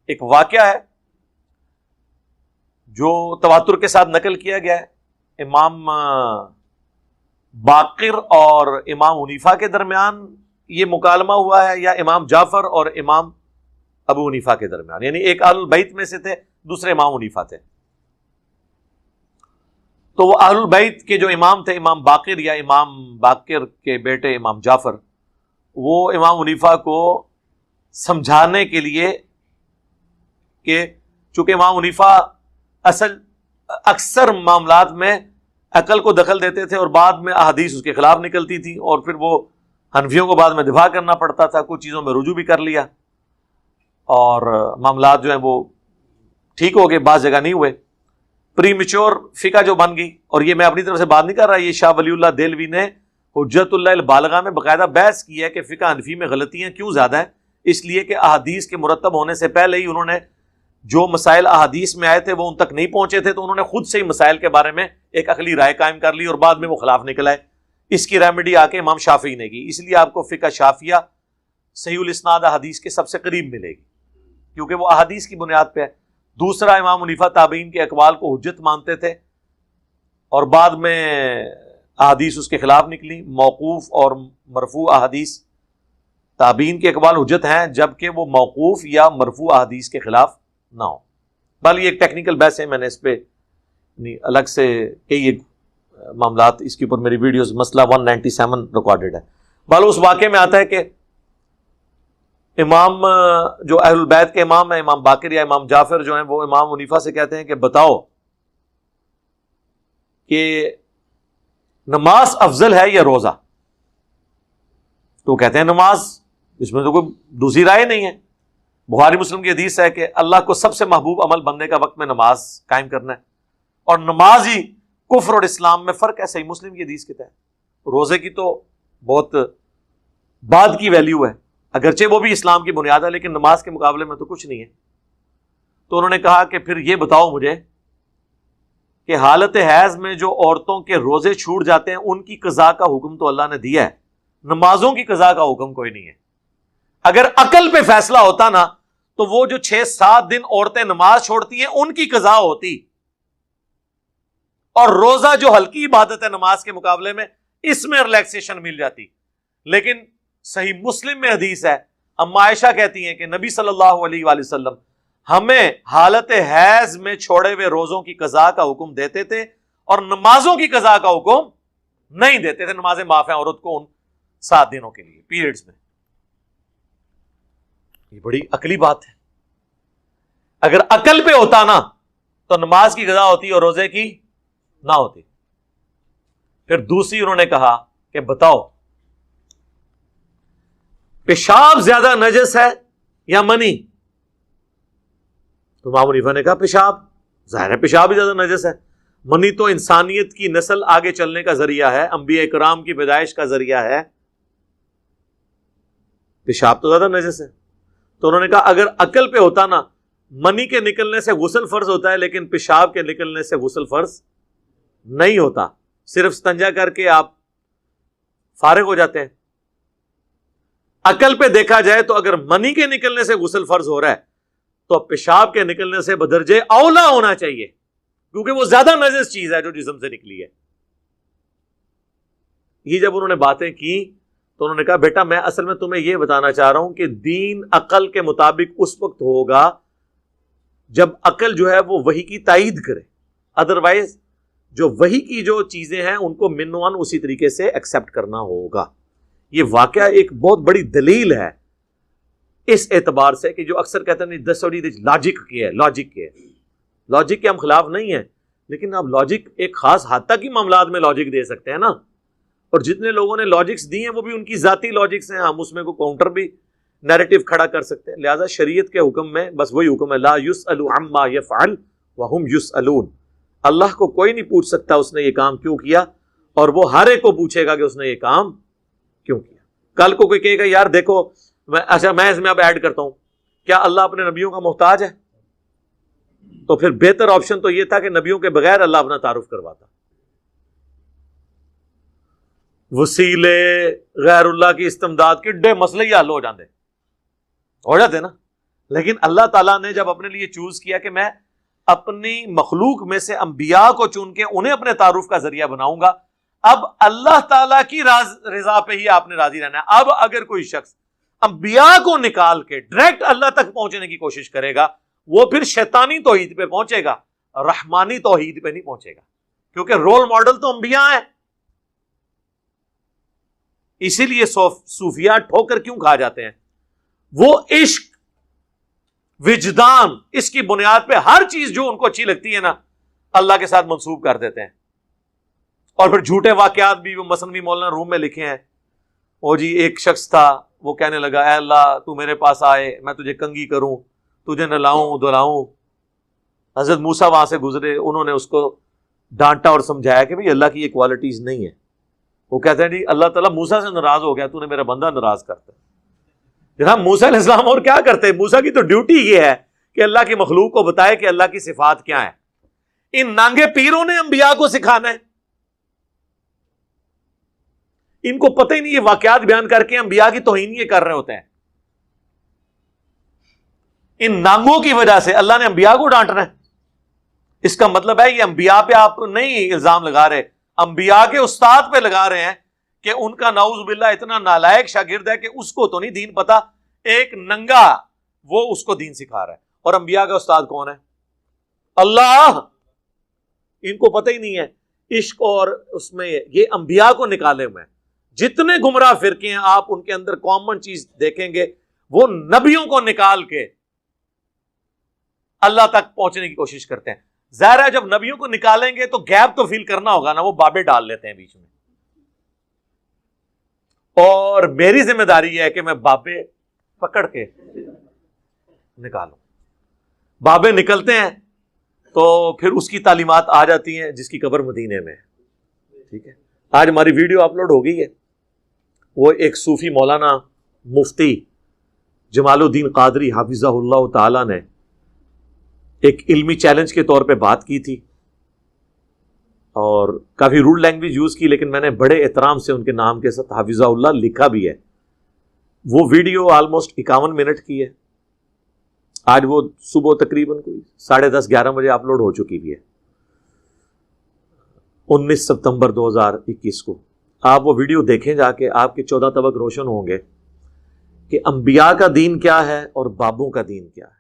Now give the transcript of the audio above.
ایک واقعہ ہے جو تواتر کے ساتھ نقل کیا گیا ہے، امام باقر اور امام حنیفہ کے درمیان یہ مکالمہ ہوا ہے، یا امام جعفر اور امام ابو حنیفہ کے درمیان، یعنی ایک اہل البیت میں سے تھے، دوسرے امام حنیفہ تھے۔ تو وہ اہل البیت کے جو امام تھے، امام باقر یا امام باقر کے بیٹے امام جعفر، وہ امام حنیفہ کو سمجھانے کے لیے کہ چونکہ امام حنیفہ اکثر معاملات میں عقل کو دخل دیتے تھے اور بعد میں احادیث اس کے خلاف نکلتی تھی، اور پھر وہ حنفیوں کو بعد میں دفاع کرنا پڑتا تھا، کچھ چیزوں میں رجوع بھی کر لیا اور معاملات جو ہیں وہ ٹھیک ہو گئے، بعض جگہ نہیں ہوئے، پری میچور فقہ جو بن گئی۔ اور یہ میں اپنی طرف سے بات نہیں کر رہا، یہ شاہ ولی اللہ دہلوی نے حجت اللہ البالغہ میں باقاعدہ بحث کی ہے کہ فقہ حنفی میں غلطیاں کیوں زیادہ ہیں، اس لیے کہ احادیث کے مرتب ہونے سے پہلے ہی انہوں نے جو مسائل احادیث میں آئے تھے وہ ان تک نہیں پہنچے تھے، تو انہوں نے خود سے ہی مسائل کے بارے میں ایک عقلی رائے قائم کر لی اور بعد میں وہ خلاف نکل آئے۔ اس کی ریمیڈی آ کے امام شافعی نے کی، اس لیے آپ کو فقہ شافعیہ صحیح الاسناد احادیث کے سب سے قریب ملے گی، کیونکہ وہ احادیث کی بنیاد پہ ہے۔ دوسرا، امام حنیفہ تابعین کے اقوال کو حجت مانتے تھے اور بعد میں احادیث اس کے خلاف نکلی، موقوف اور مرفوع احادیث تابعین کے اقوال حجت ہیں جبکہ وہ موقوف یا مرفوع احادیث کے خلاف نہ ہو۔ بل یہ ایک ٹیکنیکل بحث ہے، میں نے اس پہ الگ سے کئی معاملات، اس کے اوپر میری ویڈیوز مسئلہ 197 ریکارڈڈ ہے۔ بل اس واقعے میں آتا ہے کہ امام جو اہل البیت کے امام ہیں، امام باقر یا امام جعفر جو ہیں، وہ امام حنیفہ سے کہتے ہیں کہ بتاؤ کہ نماز افضل ہے یا روزہ؟ تو کہتے ہیں نماز، اس میں تو کوئی دوسری رائے نہیں ہے۔ بخاری مسلم کی حدیث ہے کہ اللہ کو سب سے محبوب عمل بندے کا وقت میں نماز قائم کرنا ہے، اور نماز ہی کفر اور اسلام میں فرق ہے، صحیح مسلم کی حدیث کے تحت۔ روزے کی تو بہت بعد کی ویلیو ہے، اگرچہ وہ بھی اسلام کی بنیاد ہے، لیکن نماز کے مقابلے میں تو کچھ نہیں ہے۔ تو انہوں نے کہا کہ پھر یہ بتاؤ مجھے کہ حالت حیض میں جو عورتوں کے روزے چھوٹ جاتے ہیں ان کی قضا کا حکم تو اللہ نے دیا ہے، نمازوں کی قضا کا حکم کوئی نہیں ہے۔ اگر عقل پہ فیصلہ ہوتا نا تو وہ جو 6-7 دن عورتیں نماز چھوڑتی ہیں ان کی قضا ہوتی، اور روزہ جو ہلکی عبادت ہے نماز کے مقابلے میں، اس میں ریلیکسیشن مل جاتی۔ لیکن صحیح مسلم میں حدیث ہے، اما عائشہ کہتی ہیں کہ نبی صلی اللہ علیہ وآلہ وسلم ہمیں حالت حیض میں چھوڑے ہوئے روزوں کی قضا کا حکم دیتے تھے اور نمازوں کی قضا کا حکم نہیں دیتے تھے۔ نمازیں معاف ہیں عورت کو ان 7 دنوں کے لیے پیریڈز میں۔ یہ بڑی عقلی بات ہے، اگر عقل پہ ہوتا نا تو نماز کی قضا ہوتی اور روزے کی نہ ہوتی۔ پھر دوسری انہوں نے کہا کہ بتاؤ پیشاب زیادہ نجس ہے یا منی؟ تو امام حنیفہ نے کہا پیشاب، ظاہر ہے پیشاب ہی زیادہ نجس ہے، منی تو انسانیت کی نسل آگے چلنے کا ذریعہ ہے، انبیاء کرام کی پیدائش کا ذریعہ ہے، پیشاب تو زیادہ نجس ہے۔ تو انہوں نے کہا اگر عقل پہ ہوتا نا، منی کے نکلنے سے غسل فرض ہوتا ہے لیکن پیشاب کے نکلنے سے غسل فرض نہیں ہوتا، صرف استنجا کر کے آپ فارغ ہو جاتے ہیں۔ عقل پہ دیکھا جائے تو اگر منی کے نکلنے سے غسل فرض ہو رہا ہے تو پیشاب کے نکلنے سے بدرجے اولا ہونا چاہیے، کیونکہ وہ زیادہ نجس چیز ہے جو جسم سے نکلی ہے۔ یہ جب انہوں نے باتیں کی تو انہوں نے کہا بیٹا میں اصل میں تمہیں یہ بتانا چاہ رہا ہوں کہ دین عقل کے مطابق اس وقت ہوگا جب عقل جو ہے وہ وحی کی تائید کرے، ادروائز جو وحی کی جو چیزیں ہیں ان کو منوان اسی طریقے سے ایکسپٹ کرنا ہوگا۔ یہ واقعہ ایک بہت بڑی دلیل ہے اس اعتبار سے کہ جو اکثر کہتے ہیں لاجک کے ہم خلاف نہیں ہیں، لیکن آپ لاجک ایک خاص حد تک ہی معاملات میں لاجک دے سکتے ہیں نا، اور جتنے لوگوں نے لاجکس دی ہیں وہ بھی ان کی ذاتی لاجکس ہیں، ہم اس میں کو کاؤنٹر بھی نیریٹو کھڑا کر سکتے ہیں۔ لہذا شریعت کے حکم میں بس وہی حکم ہے، لا یسأل عما یفعل وہم یسألون، اللہ کو کوئی نہیں پوچھ سکتا اس نے یہ کام کیوں کیا، اور وہ ہر ایک کو پوچھے گا کہ اس نے یہ کام کیوں کیا۔ کل کو کوئی کہے گا یار دیکھو میں اس میں اب ایڈ کرتا ہوں، کیا اللہ اپنے نبیوں کا محتاج ہے؟ تو پھر بہتر آپشن تو یہ تھا کہ نبیوں کے بغیر اللہ اپنا تعارف کرواتا۔ وسیلے غیر اللہ کی استمداد کڈے مسئلے ہی حل ہو جاتے نا، لیکن اللہ تعالیٰ نے جب اپنے لیے چوز کیا کہ میں اپنی مخلوق میں سے انبیاء کو چن کے انہیں اپنے تعارف کا ذریعہ بناؤں گا، اب اللہ تعالیٰ کی رضا پہ ہی آپ نے راضی رہنا ہے۔ اب اگر کوئی شخص انبیاء کو نکال کے ڈائریکٹ اللہ تک پہنچنے کی کوشش کرے گا، وہ پھر شیطانی توحید پہ پہنچے گا، رحمانی توحید پہ نہیں پہنچے گا، کیونکہ رول ماڈل تو انبیاء ہیں۔ اسی لیے صوفیاء ٹھوکر کیوں کھا جاتے ہیں؟ وہ عشق، وجدان، اس کی بنیاد پہ ہر چیز جو ان کو اچھی لگتی ہے نا اللہ کے ساتھ منسوب کر دیتے ہیں، اور پھر جھوٹے واقعات بھی وہ مثلا مولانا روم میں لکھے ہیں۔ وہ جی ایک شخص تھا، وہ کہنے لگا اے اللہ تو میرے پاس آئے، میں تجھے کنگھی کروں، تجھے نہلاؤں دھلاؤں۔ حضرت موسیٰ وہاں سے گزرے، انہوں نے اس کو ڈانٹا اور سمجھایا کہ بھئی اللہ کی یہ کوالٹیز نہیں ہے۔ وہ کہتے ہیں جی اللہ تعالیٰ موسیٰ سے ناراض ہو گیا، تو نے میرا بندہ ناراض کرتا ہے۔ جناب موسیٰ علیہ السلام اور کیا کرتے؟ موسیٰ کی تو ڈیوٹی یہ ہے کہ اللہ کی مخلوق کو بتائے کہ اللہ کی صفات کیا ہے۔ ان نانگے پیروں نے انبیاء کو سکھانا ہے، ان کو پتہ ہی نہیں، یہ واقعات بیان کر کے انبیاء کی توہین یہ کر رہے ہوتے ہیں۔ ان نانگوں کی وجہ سے اللہ نے انبیاء کو ڈانٹنا ہے۔ اس کا مطلب ہے یہ انبیاء پہ آپ نہیں الزام لگا رہے، انبیاء کے استاد پہ لگا رہے ہیں کہ ان کا نعوذ باللہ اتنا نالائق شاگرد ہے کہ اس کو تو نہیں دین پتا، ایک ننگا وہ اس کو دین سکھا رہا ہے۔ اور انبیاء کا استاد کون ہے؟ اللہ۔ ان کو پتہ ہی نہیں ہے عشق، اور اس میں یہ انبیاء کو نکالے ہوئے ہیں۔ جتنے گمراہ فرقے ہیں آپ ان کے اندر کامن چیز دیکھیں گے، وہ نبیوں کو نکال کے اللہ تک پہنچنے کی کوشش کرتے ہیں۔ ظاہر ہے جب نبیوں کو نکالیں گے تو گیپ تو فیل کرنا ہوگا نا، وہ بابے ڈال لیتے ہیں بیچ میں، اور میری ذمہ داری یہ ہے کہ میں بابے پکڑ کے نکالوں۔ بابے نکلتے ہیں تو پھر اس کی تعلیمات آ جاتی ہیں جس کی قبر مدینے میں ہے۔ ٹھیک ہے، آج ہماری ویڈیو اپلوڈ ہو گئی ہے، وہ ایک صوفی مولانا مفتی جمال الدین قادری حافظہ اللہ تعالی نے ایک علمی چیلنج کے طور پہ بات کی تھی، اور کافی روڈ لینگویج یوز کی، لیکن میں نے بڑے احترام سے ان کے نام کے ساتھ حافظہ اللہ لکھا بھی ہے۔ وہ ویڈیو آلموسٹ 51 منٹ کی ہے، آج وہ صبح تقریباً کوئی 10:30 11 بجے اپلوڈ ہو چکی بھی ہے، 19 ستمبر 2021 کو۔ آپ وہ ویڈیو دیکھیں جا کے، آپ کے 14 طبق روشن ہوں گے کہ انبیاء کا دین کیا ہے اور بابوں کا دین کیا ہے۔